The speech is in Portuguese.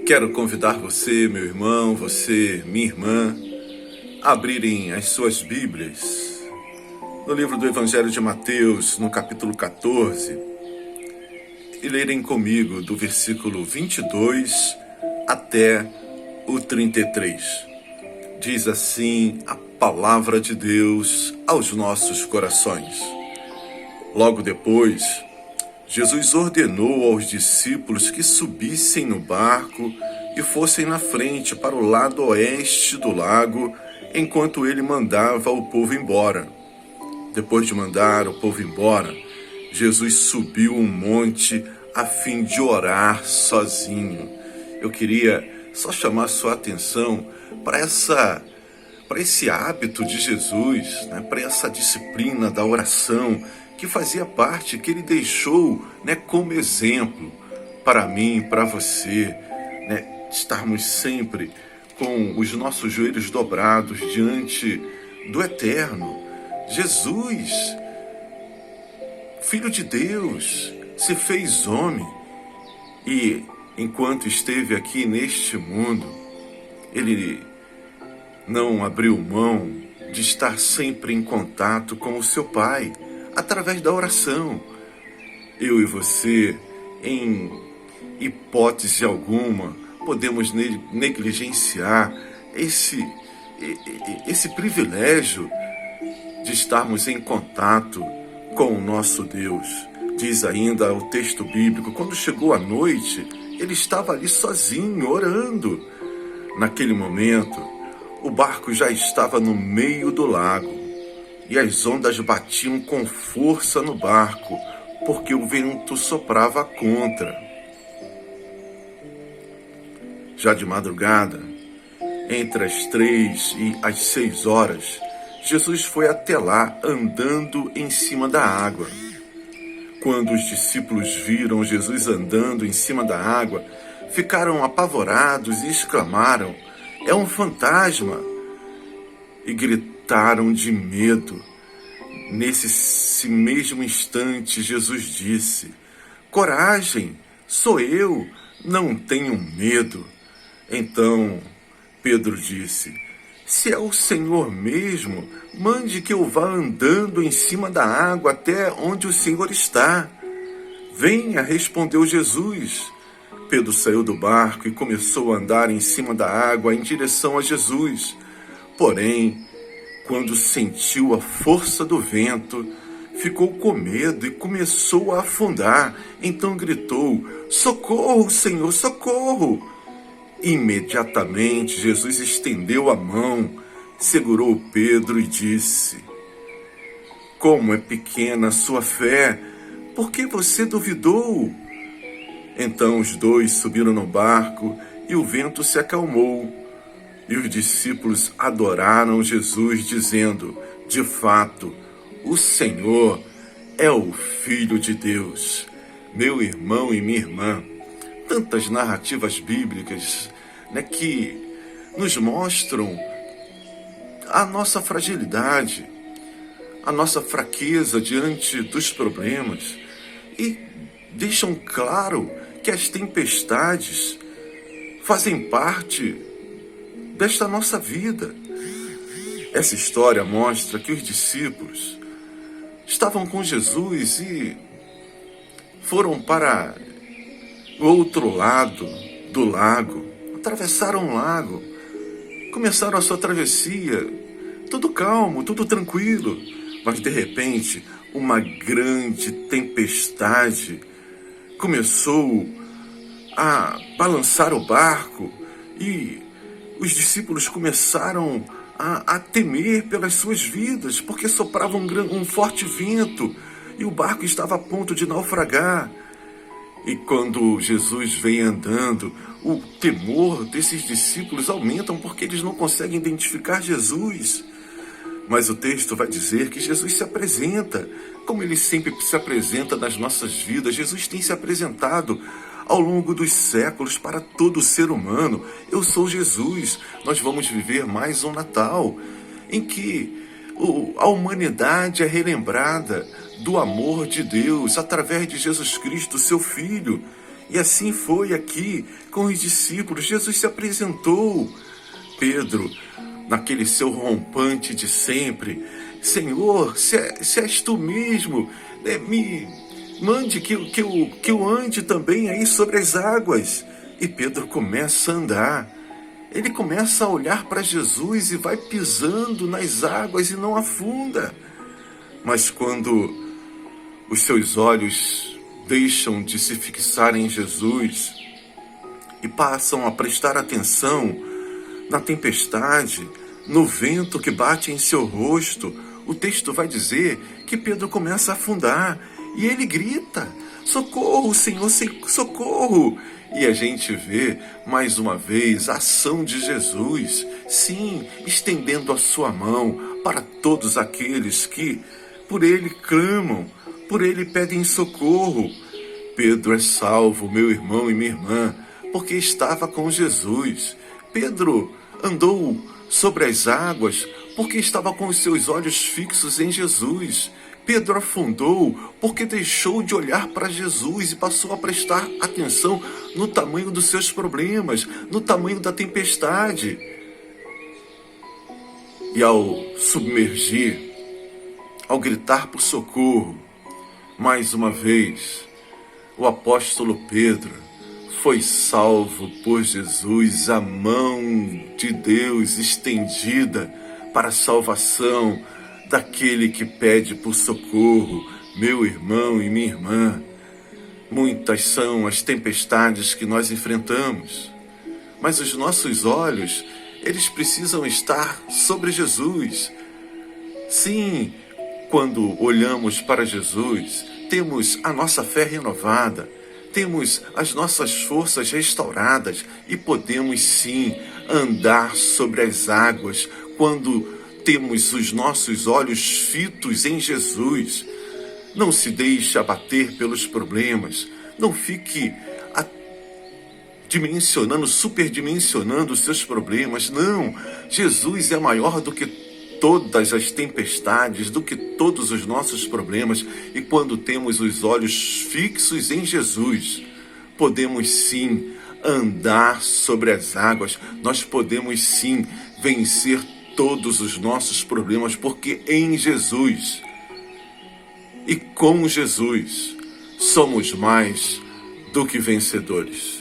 Quero convidar você, meu irmão, você, minha irmã, a abrirem as suas Bíblias no livro do Evangelho de Mateus, no capítulo 14, e lerem comigo do versículo 22 até o 33. Diz assim a palavra de Deus aos nossos corações. Logo depois, Jesus ordenou aos discípulos que subissem no barco e fossem na frente para o lado oeste do lago, enquanto ele mandava o povo embora. Depois de mandar o povo embora, Jesus subiu um monte a fim de orar sozinho. Eu queria só chamar sua atenção para esse hábito de Jesus, para essa disciplina da oração, que fazia parte, que ele deixou como exemplo para mim, para você, estarmos sempre com os nossos joelhos dobrados diante do Eterno. Jesus, Filho de Deus, se fez homem e, enquanto esteve aqui neste mundo, ele não abriu mão de estar sempre em contato com o seu Pai, através da oração. Eu e você, em hipótese alguma, podemos negligenciar esse privilégio de estarmos em contato com o nosso Deus. Diz ainda o texto bíblico, quando chegou a noite, ele estava ali sozinho, orando. Naquele momento, o barco já estava no meio do lago e as ondas batiam com força no barco, porque o vento soprava contra. Já de madrugada, entre as 3 e as 6 horas, Jesus foi até lá andando em cima da água. Quando os discípulos viram Jesus andando em cima da água, ficaram apavorados e exclamaram: "É um fantasma!" E gritaram de medo. Nesse mesmo instante, Jesus disse: "Coragem, sou eu, não tenham medo." Então Pedro disse: "Se é o Senhor mesmo, mande que eu vá andando em cima da água até onde o Senhor está." "Venha", respondeu Jesus. Pedro saiu do barco e começou a andar em cima da água em direção a Jesus. Porém, quando sentiu a força do vento, ficou com medo e começou a afundar. Então gritou: "Socorro, Senhor, socorro!" Imediatamente, Jesus estendeu a mão, segurou Pedro e disse: "Como é pequena a sua fé, por que você duvidou?" Então os dois subiram no barco e o vento se acalmou. E os discípulos adoraram Jesus, dizendo: "De fato, o Senhor é o Filho de Deus." Meu irmão e minha irmã, tantas narrativas bíblicas que nos mostram a nossa fragilidade, a nossa fraqueza diante dos problemas e deixam claro que as tempestades fazem parte desta nossa vida. Essa história mostra que os discípulos estavam com Jesus e foram para o outro lado do lago, atravessaram o lago, começaram a sua travessia, tudo calmo, tudo tranquilo, mas de repente uma grande tempestade começou a balançar o barco e os discípulos começaram a temer pelas suas vidas, porque soprava um forte vento e o barco estava a ponto de naufragar. E quando Jesus vem andando, o temor desses discípulos aumenta, porque eles não conseguem identificar Jesus. Mas o texto vai dizer que Jesus se apresenta, como ele sempre se apresenta nas nossas vidas. Jesus tem se apresentado ao longo dos séculos para todo ser humano. Eu sou Jesus. Nós vamos viver mais um Natal em que a humanidade é relembrada do amor de Deus através de Jesus Cristo, seu Filho. E assim foi aqui com os discípulos. Jesus se apresentou. Pedro, naquele seu rompante de sempre: Senhor, se és tu mesmo, me mande que eu ande também aí sobre as águas. E Pedro começa a andar. Ele começa a olhar para Jesus e vai pisando nas águas e não afunda. Mas quando os seus olhos deixam de se fixar em Jesus e passam a prestar atenção na tempestade, no vento que bate em seu rosto, o texto vai dizer que Pedro começa a afundar e ele grita: socorro, Senhor, socorro! E a gente vê mais uma vez a ação de Jesus, sim, estendendo a sua mão para todos aqueles que por ele clamam, por ele pedem socorro. Pedro é salvo, meu irmão e minha irmã, porque estava com Jesus. Pedro andou sobre as águas porque estava com os seus olhos fixos em Jesus. Pedro afundou porque deixou de olhar para Jesus e passou a prestar atenção no tamanho dos seus problemas, no tamanho da tempestade. E ao submergir, ao gritar por socorro, mais uma vez, o apóstolo Pedro foi salvo por Jesus, a mão de Deus estendida para a salvação daquele que pede por socorro, meu irmão e minha irmã. Muitas são as tempestades que nós enfrentamos, mas os nossos olhos, eles precisam estar sobre Jesus. Sim, quando olhamos para Jesus, temos a nossa fé renovada, temos as nossas forças restauradas e podemos sim andar sobre as águas quando temos os nossos olhos fitos em Jesus. Não se deixe abater pelos problemas, não fique superdimensionando os seus problemas. Não, Jesus é maior do que todas as tempestades, do que todos os nossos problemas. E quando temos os olhos fixos em Jesus, podemos sim andar sobre as águas, nós podemos sim vencer todos os nossos problemas, porque em Jesus e com Jesus somos mais do que vencedores.